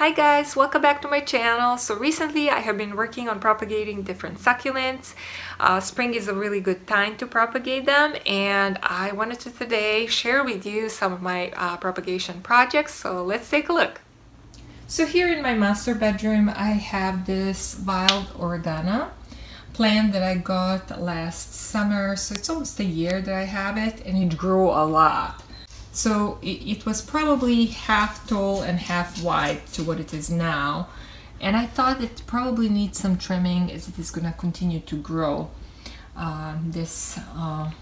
Hi guys, welcome back to my channel. So recently I have been working on propagating different succulents. Spring is a really good time to propagate them, and I wanted to today share with you some of my propagation projects. So let's take a look. So here in my master bedroom I have this wild oregano plant that I got last summer. So it's almost a year that I have it, and it grew a lot. So it was probably half tall and half wide to what it is now, and I thought it probably needs some trimming as it is going to continue to grow this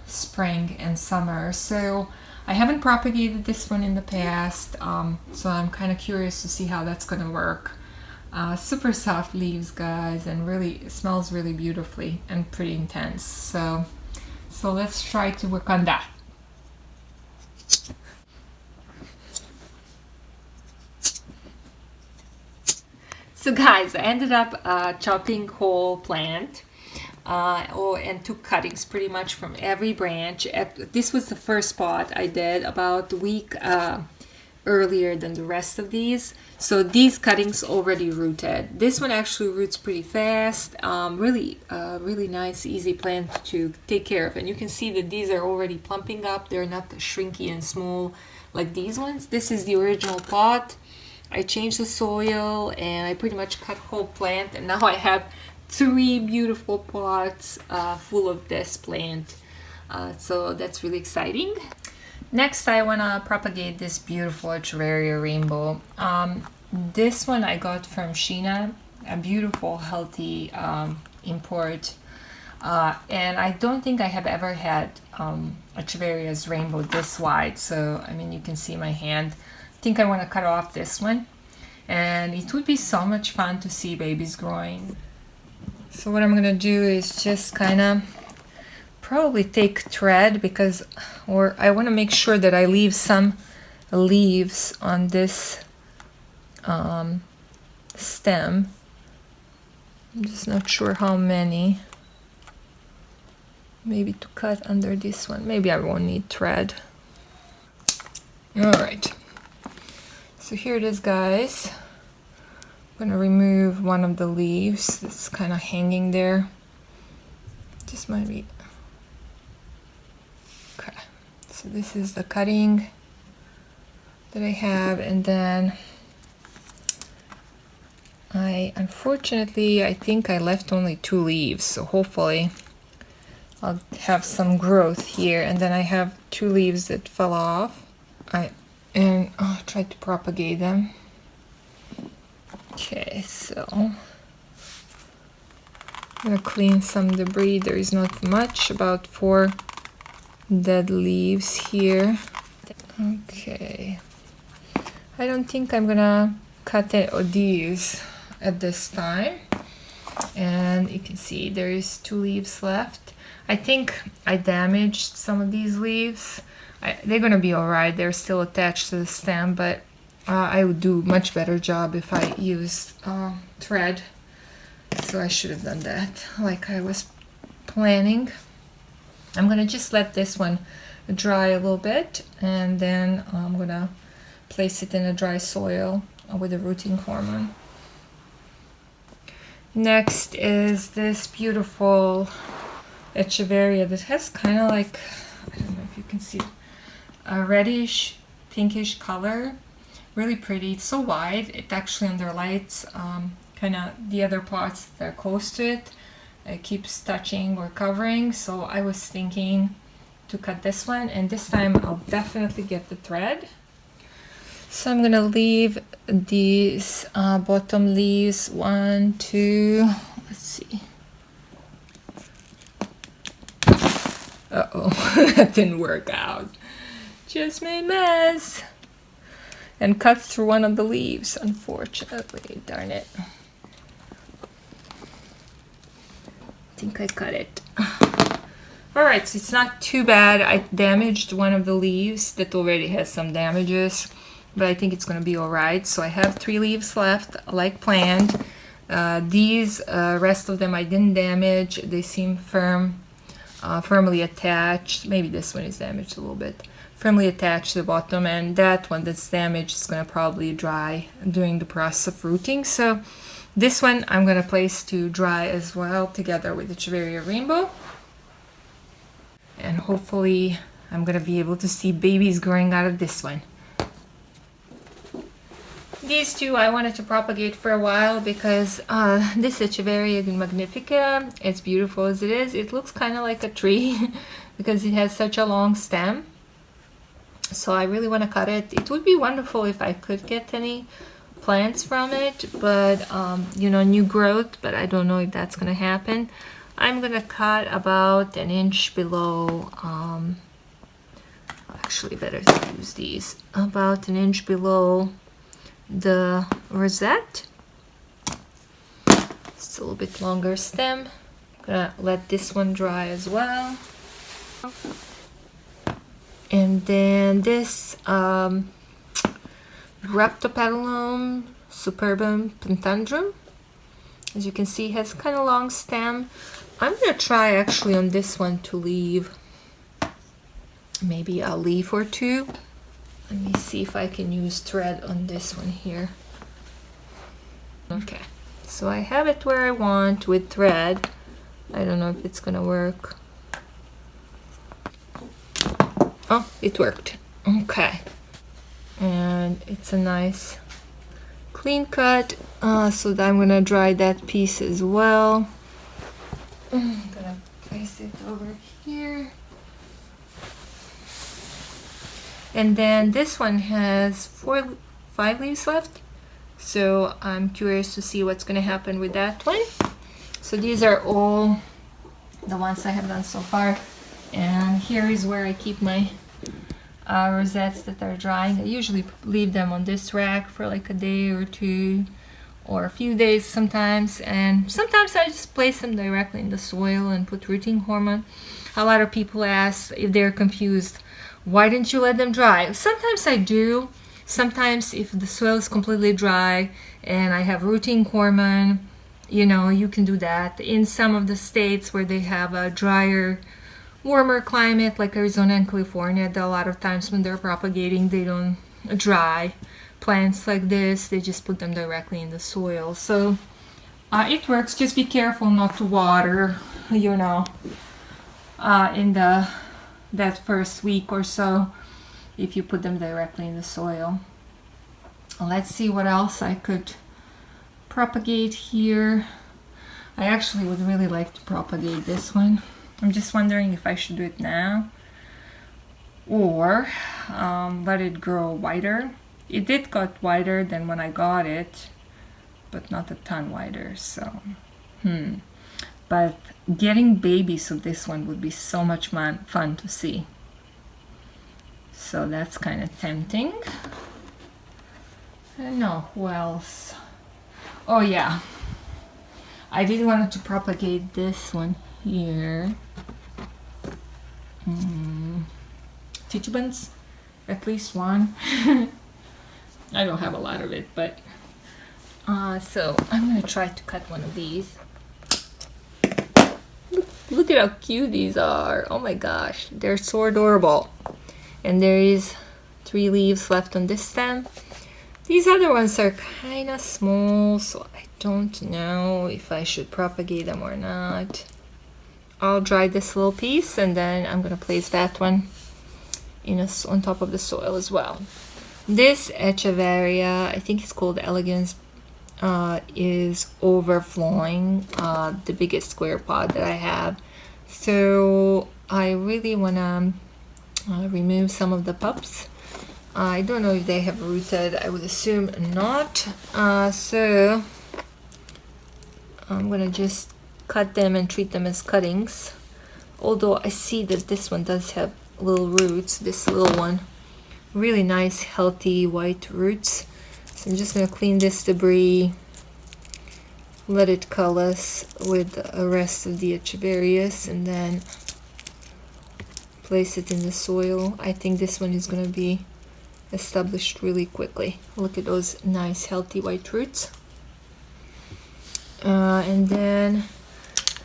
spring and summer. So I haven't propagated this one in the past, so I'm kind of curious to see how that's going to work. Super soft leaves, guys, and really it smells really beautifully and pretty intense. So let's try to work on that. So guys, I ended up chopping whole plant and took cuttings pretty much from every branch. This was the first pot I did about a week earlier than the rest of these. So these cuttings already rooted. This one actually roots pretty fast. Really nice, easy plant to take care of. And you can see that these are already plumping up. They're not shrinky and small like these ones. This is the original pot. I changed the soil and I pretty much cut whole plant, and now I have 3 beautiful pots full of this plant. So that's really exciting. Next, I want to propagate this beautiful Echeveria Rainbow. This one I got from Sheena, a beautiful, healthy import. And I don't think I have ever had Echeveria's Rainbow this wide. So, I mean, you can see my hand. I think I want to cut off this one, and it would be so much fun to see babies growing. So what I'm gonna do is just kind of probably take thread, because I want to make sure that I leave some leaves on this stem. I'm just not sure how many. Maybe to cut under this one. Maybe I won't need thread. All right. So here it is, guys. I'm gonna remove one of the leaves that's kind of hanging there. Just might be. Okay. So this is the cutting that I have, and then unfortunately, I think I left only 2 leaves. So hopefully I'll have some growth here, and then I have 2 leaves that fell off. And I'll try to propagate them. Okay, so I'm gonna clean some debris. There is not much, about 4 dead leaves here. Okay, I don't think I'm gonna cut these at this time. And you can see there is 2 leaves left. I think I damaged some of these leaves. They're gonna be alright, they're still attached to the stem, but I would do much better job if I used thread. So I should have done that like I was planning. I'm gonna just let this one dry a little bit, and then I'm gonna place it in a dry soil with a rooting hormone. Next is this beautiful Echeveria that has kind of like, I don't know if you can see, a reddish pinkish color. Really pretty. It's so wide, it actually under lights kind of the other parts that are close to it keeps touching or covering. So I was thinking to cut this one, and this time I'll definitely get the thread. So I'm gonna leave these bottom leaves 1, 2, let's see. Uh-oh, that didn't work out. Just made mess. And cut through one of the leaves, unfortunately. Darn it. I think I cut it. Alright, so it's not too bad. I damaged one of the leaves that already has some damages, but I think it's going to be alright. So I have 3 leaves left, like planned. These rest of them I didn't damage. They seem firmly attached. Maybe this one is damaged a little bit. firmly attached to the bottom, and that one that's damaged is going to probably dry during the process of rooting. So this one I'm going to place to dry as well together with the Echeveria Rainbow. And hopefully I'm going to be able to see babies growing out of this one. These two I wanted to propagate for a while because this Echeveria Magnifica, as beautiful as it is, it looks kind of like a tree because it has such a long stem. So I really want to cut it. It would be wonderful if I could get any plants from it, but you know, new growth, but I don't know if that's going to happen. I'm going to cut about an inch below, actually better use these, about an inch below the rosette. It's a little bit longer stem. I'm gonna let this one dry as well. And then this Graptopetalum superbum pentandrum, as you can see, has kind of long stem. I'm gonna try actually on this one to leave maybe a leaf or two. Let me see if I can use thread on this one here. Okay, so I have it where I want with thread. I don't know if it's gonna work. Oh, it worked. Okay. And it's a nice clean cut. So I'm gonna dry that piece as well. I'm gonna place it over here. And then this one has 5 leaves left. So I'm curious to see what's gonna happen with that one. So these are all the ones I have done so far. And here is where I keep my rosettes that are drying. I usually leave them on this rack for like a day or two, or a few days sometimes, and sometimes I just place them directly in the soil and put rooting hormone. A lot of people ask if they're confused, why didn't you let them dry? Sometimes I do. Sometimes if the soil is completely dry and I have rooting hormone, you know, you can do that. In some of the states where they have a drier, warmer climate like Arizona and California, a lot of times when they're propagating, they don't dry plants like this. They just put them directly in the soil. So it works. Just be careful not to water, you know, in that first week or so if you put them directly in the soil. Let's see what else I could propagate here. I actually would really like to propagate this one. I'm just wondering if I should do it now or let it grow wider. It did got wider than when I got it, but not a ton wider, so but getting babies of this one would be so much fun to see. So that's kind of tempting. I don't know who else. Oh yeah, I did want to propagate this one here. Titubans, at least one. I don't have a lot of it, but so I'm gonna try to cut one of these. Look at how cute these are. Oh my gosh, they're so adorable. And there is 3 leaves left on this stem. These other ones are kind of small, so I don't know if I should propagate them or not. I'll dry this little piece and then I'm gonna place that one on top of the soil as well. This Echeveria, I think it's called Elegance, is overflowing the biggest square pot that I have. So I really wanna remove some of the pups. I don't know if they have rooted. I would assume not. So I'm gonna just cut them and treat them as cuttings. Although I see that this one does have little roots, this little one. Really nice, healthy white roots. So I'm just gonna clean this debris, let it coalesce with the rest of the Echeverias, and then place it in the soil. I think this one is gonna be established really quickly. Look at those nice, healthy white roots. And then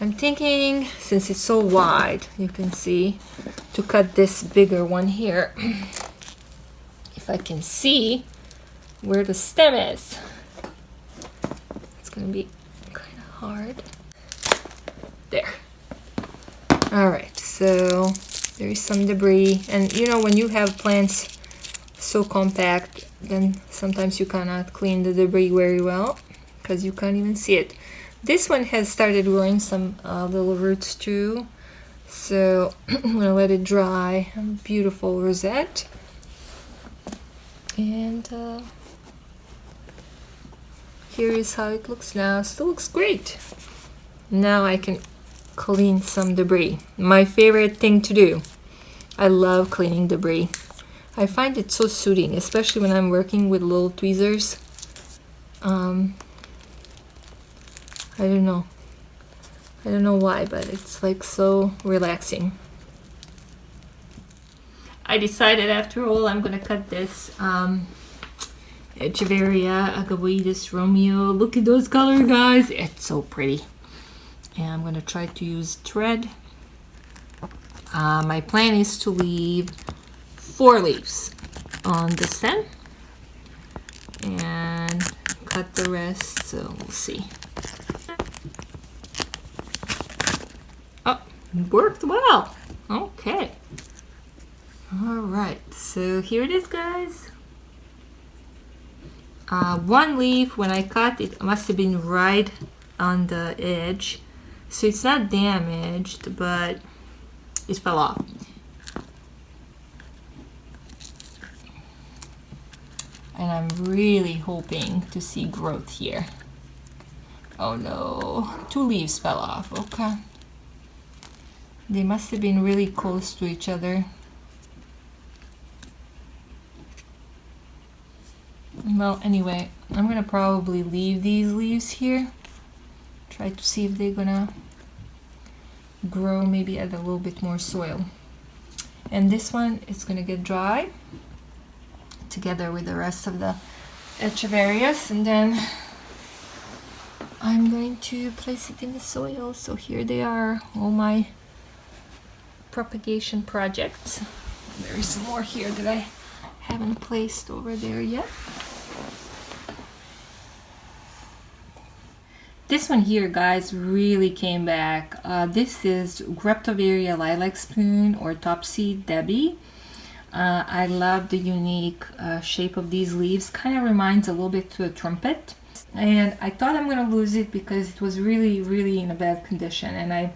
I'm thinking, since it's so wide, you can see, to cut this bigger one here. If I can see where the stem is. It's gonna be kind of hard. There. All right, so there is some debris. And you know, when you have plants so compact, then sometimes you cannot clean the debris very well because you can't even see it. This one has started growing some little roots too. So I'm gonna let it dry. Beautiful rosette. And here is how it looks now. Still looks great. Now I can clean some debris. My favorite thing to do. I love cleaning debris. I find it so soothing, especially when I'm working with little tweezers. I don't know. I don't know why, but it's like so relaxing. I decided after all I'm gonna cut this Echeveria Agaboidus Romeo. Look at those colors, guys. It's so pretty. And I'm gonna try to use thread. My plan is to leave 4 leaves on the stem and cut the rest, so we'll see. Oh, worked well. Okay. All right, so here it is, guys. 1 leaf, when I cut it, must have been right on the edge, so it's not damaged, but it fell off. And I'm really hoping to see growth here. Oh no, 2 leaves fell off. Okay, they must have been really close to each other. Well, anyway, I'm gonna probably leave these leaves here. Try to see if they're gonna grow, maybe add a little bit more soil. And this one is gonna get dry together with the rest of the Echeverias, and then I'm going to place it in the soil. So here they are, all my propagation projects. There is some more here that I haven't placed over there yet. This one here, guys, really came back. This is Graptopetalum Lilac Spoon or Topsy Debbie. I love the unique shape of these leaves. Kind of reminds a little bit to a trumpet. And I thought I'm gonna lose it because it was really in a bad condition. And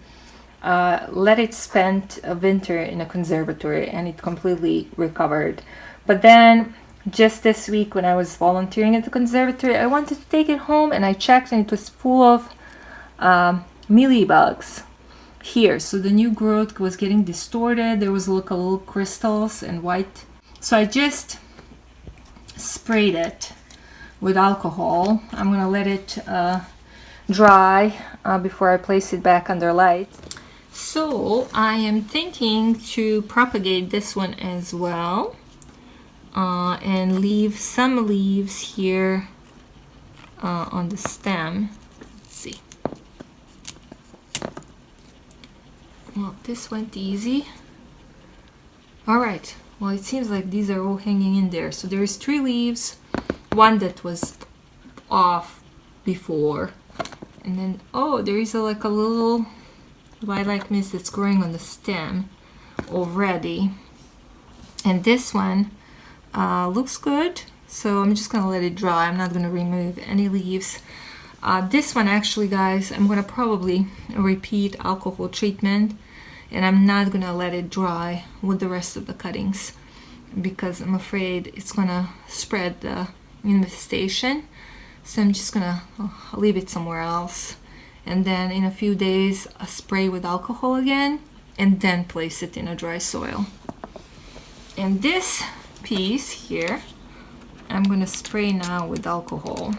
I let it spend a winter in a conservatory and it completely recovered. But then just this week when I was volunteering at the conservatory, I wanted to take it home and I checked and it was full of mealybugs here. So the new growth was getting distorted. There was like a little crystals and white. So I just sprayed it with alcohol. I'm gonna let it dry before I place it back under light. So I am thinking to propagate this one as well. And leave some leaves here on the stem. Let's see. Well, this went easy. All right. Well, it seems like these are all hanging in there. So there's 3 leaves. One that was off before. And then, oh, there is like a little lilac mist that's growing on the stem already. And this one looks good, so I'm just gonna let it dry. I'm not gonna remove any leaves. This one actually, guys, I'm gonna probably repeat alcohol treatment, and I'm not gonna let it dry with the rest of the cuttings because I'm afraid it's gonna spread the infestation. So I'm just gonna leave it somewhere else, and then in a few days I spray with alcohol again and then place it in a dry soil. And this piece here, I'm gonna spray now with alcohol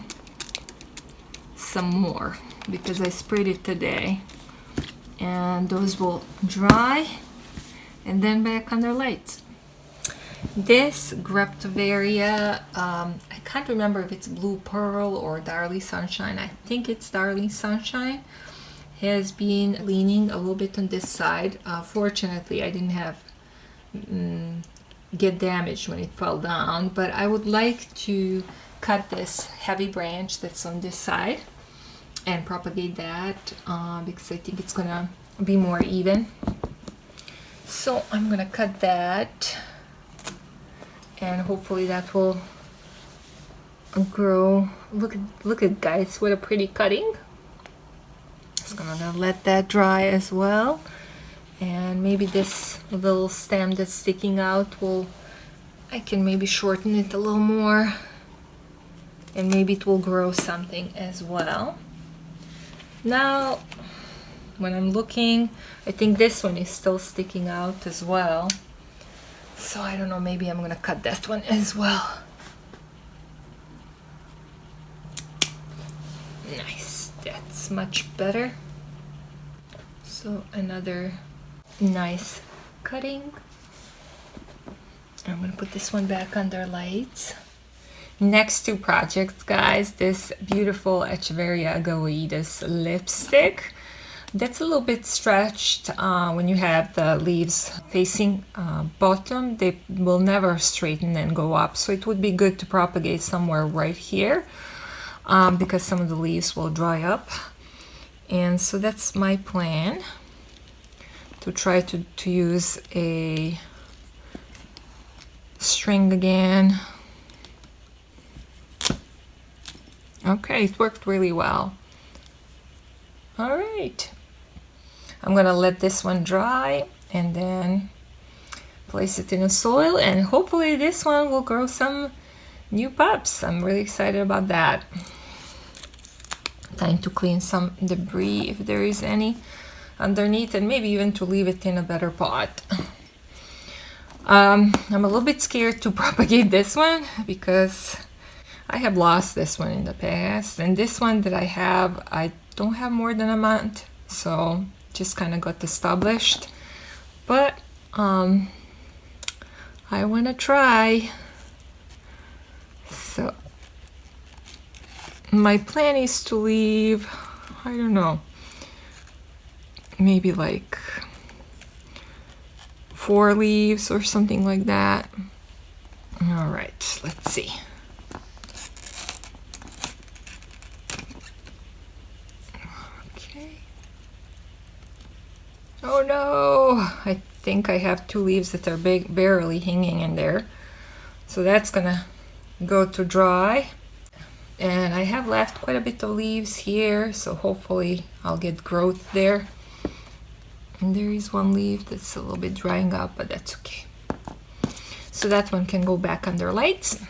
some more because I sprayed it today, and those will dry and then back under light. This Graptoperia, I can't remember if it's Blue Pearl or Darling Sunshine. I think it's Darling Sunshine. has been leaning a little bit on this side. Fortunately, I didn't have get damaged when it fell down, but I would like to cut this heavy branch that's on this side and propagate that because I think it's gonna be more even. So I'm gonna cut that, and hopefully that will grow. Look at guys, what a pretty cutting. Just gonna let that dry as well, and maybe this little stem that's sticking out I can maybe shorten it a little more, and maybe it will grow something as well. Now when I'm looking, I think this one is still sticking out as well, so I don't know, maybe I'm gonna cut that one as well. Nice, that's much better. So another nice cutting. I'm gonna put this one back under lights. Next two projects, guys, this beautiful Echeveria Elegance lipstick. That's a little bit stretched when you have the leaves facing bottom. They will never straighten and go up, so it would be good to propagate somewhere right here because some of the leaves will dry up. And so that's my plan, to try to use a string again. Okay, it worked really well. All right, I'm gonna let this one dry and then place it in the soil, and hopefully this one will grow some new pups. I'm really excited about that. Time to clean some debris if there is any underneath, and maybe even to leave it in a better pot. I'm a little bit scared to propagate this one because I have lost this one in the past, and this one that I have, I don't have more than a month, so just kind of got established. But I want to try. So my plan is to leave, I don't know, maybe like 4 leaves or something like that. All right, let's see. Okay. Oh no, I think I have 2 leaves that are barely hanging in there. So that's gonna go to dry. And I have left quite a bit of leaves here, so hopefully I'll get growth there. And there is 1 leaf that's a little bit drying up, but that's okay. So that one can go back under lights.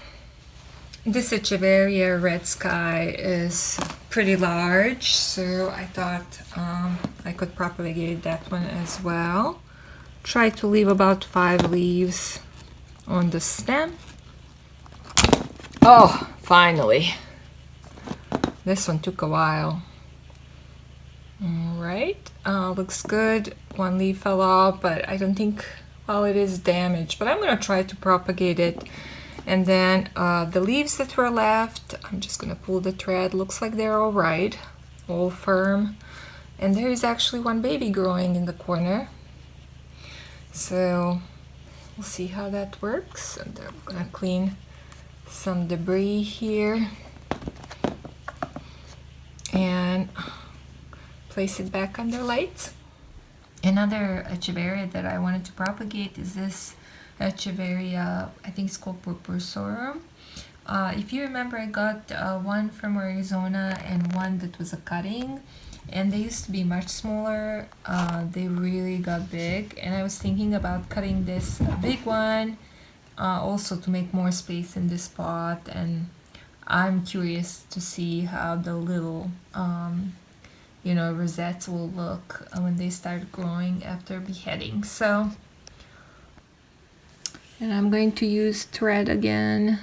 This Echeveria Red Sky is pretty large, so I thought I could propagate that one as well. Try to leave about 5 leaves on the stem. Oh, finally. This one took a while. All right, looks good. 1 leaf fell off, but I don't think, well, it is damaged, but I'm gonna try to propagate it. And then the leaves that were left, I'm just gonna pull the thread. Looks like they're all right, all firm. And there is actually 1 baby growing in the corner. So we'll see how that works. And I'm gonna clean some debris here and place it back under lights. Another Echeveria that I wanted to propagate is this Echeveria, I think it's called Purpurorum. If you remember, I got one from Arizona and one that was a cutting, and they used to be much smaller. They really got big, and I was thinking about cutting this big one also to make more space in this pot, and I'm curious to see how the little you know, rosettes will look when they start growing after beheading. So, and I'm going to use thread again.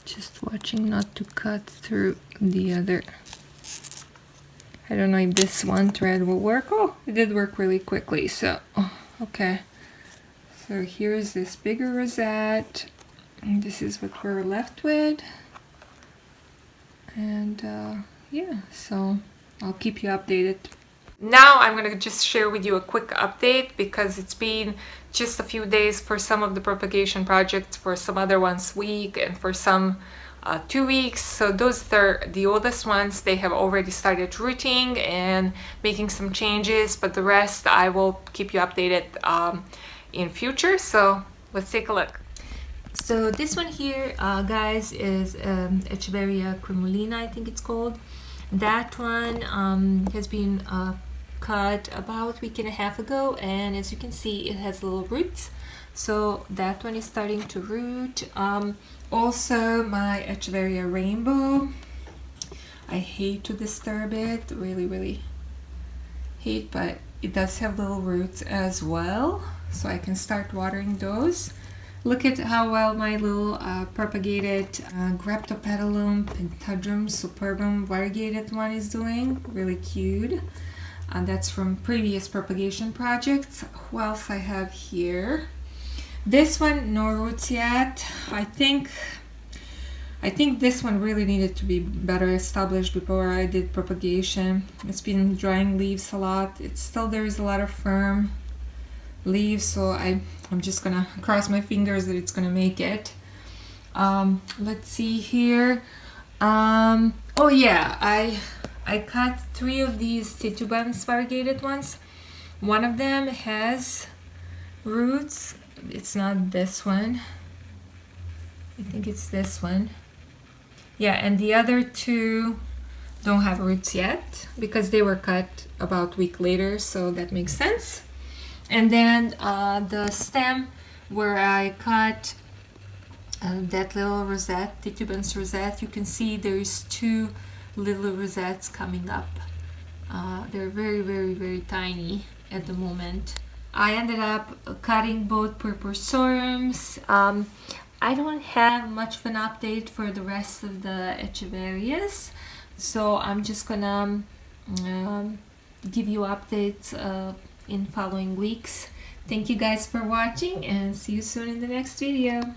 Just watching not to cut through the other. I don't know if this one thread will work. Oh, it did work really quickly, so okay. So here's this bigger rosette, and this is what we're left with. And yeah, so I'll keep you updated. Now I'm going to just share with you a quick update because it's been just a few days for some of the propagation projects, for some other ones week, and for some 2 weeks. So those are the oldest ones. They have already started rooting and making some changes, but the rest I will keep you updated in future. So let's take a look. So this one here, guys, is Echeveria cremolina, I think it's called. That one has been cut about a week and a half ago, and as you can see, it has little roots. So that one is starting to root. Also, my Echeveria Rainbow. I hate to disturb it, really hate, but it does have little roots as well, so I can start watering those. Look at how well my little propagated Graptopetalum pentadrum superbum variegated one is doing. Really cute. That's from previous propagation projects. Who else I have here? This one, no roots yet. I think this one really needed to be better established before I did propagation. It's been drying leaves a lot. It's still, there is a lot of firm leaves, so I'm just gonna cross my fingers that it's gonna make it. Let's see here. Oh yeah, I cut 3 of these Titubans variegated ones. One of them has roots. It's not this one. I think it's this one. Yeah, and the other 2 don't have roots yet because they were cut about a week later, so that makes sense. And then the stem where I cut that little rosette, Titubans rosette, you can see there's 2 little rosettes coming up. They're very tiny at the moment. I ended up cutting both purpuresorums. I don't have much of an update for the rest of the Echeverias, so I'm just gonna give you updates in following weeks. Thank you guys for watching, and see you soon in the next video.